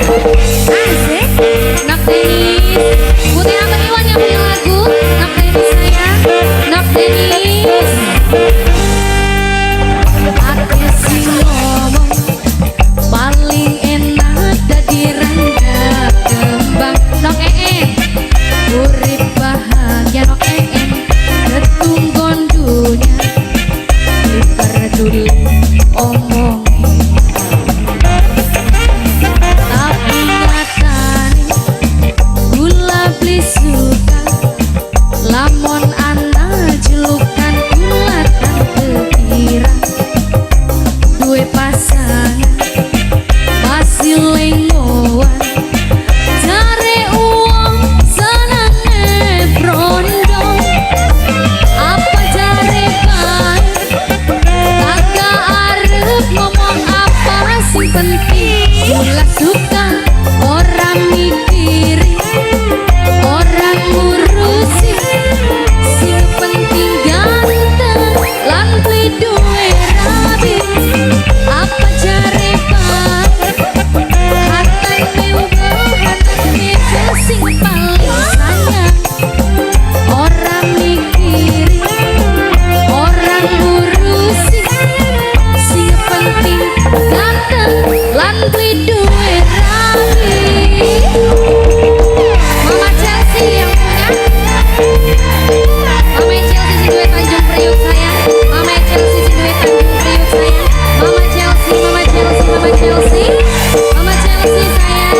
Asik. Nak Denis. Putih apa Iwan yang punya lagu? Nak Denis sayang. Nak Denis. Aku sing ngomong paling enak dadi rangga kembang. Nok urip bahagia nok ketunggon dunia diperduli omongin. Tapi nyatane gula beli suka lamun ana julukan kulatan kekira duwe pasangan masih lengoan cari uang senangnya brondong apa cari baik kagak arep ngomong apa sing penting gula suka orang mikirin orang ngurusin sing penting ganteng lan duwe rabi apa cari baik hatan mewah sing paling sayang orang mikirin orang ngurusin sing penting ganteng lan duwe rabi. Mama Chelsea yang punya Mama Chelsea si duit Tanjung Priuk sayang. Mama Chelsea si duit Tanjung Priuk sayang. Mama Chelsea, Mama Chelsea, Mama Chelsea, Mama Chelsea sayang.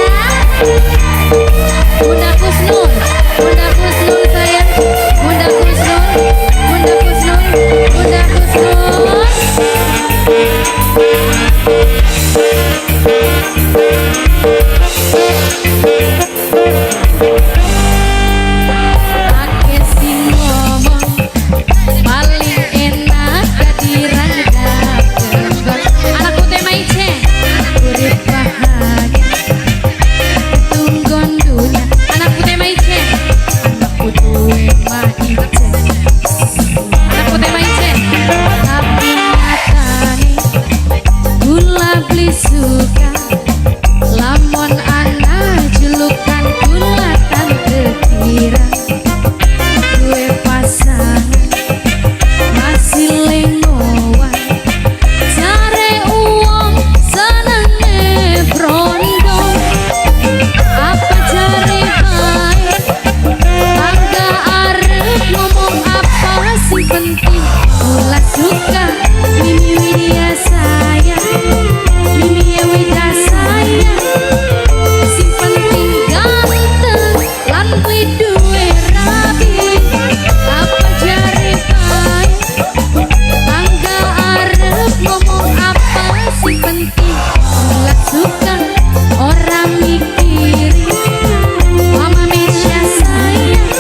Bunda Kusnul, Bunda Kusnul sayang. Bunda Kusnul, Bunda Kusnul, Bunda Kusnul. Ake sing ngomong paling enak dadi rangga kembang. Anakku teh maice urip bahagia tunggon dunia. Anakku teh maice, anakku tuwe maice, anakku teh maice. Tapi nyatane gula beli suka lamun ana julukan kulatan kekira duwe pasangan masih lengoan cari uang senangnya brondong apa cari baik kagak arep ngomong apa sing penting gula suka Mimi Widya sayang Mimi Widya sayang sing penting ganteng lan duwe rabi apa cari baik kagak arep ngomong apa sing penting gula suka orang mikirin Mama Mesya sayang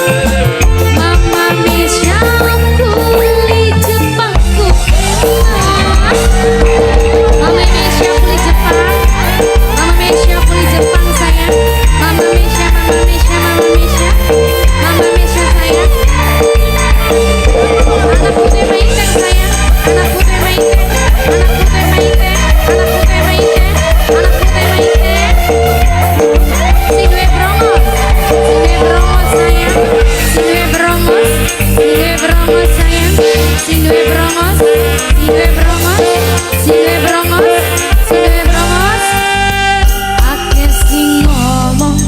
Mama Mesya kuli Jepangku Mama Mesya kuli Jepang Mama Mesya kuli Jepang sayang Mama Mesya Mama Mesya Mama Mesya Mama Mesya sayang anakku teh maite sayang anakku teh maite anakku teh maite anakku teh maite anakku teh maite si duwe brongos sayang si duwe brongos si duwe brongos sayang si duwe brongos si duwe brongos si duwe brongos si duwe brongos ake sing ngomong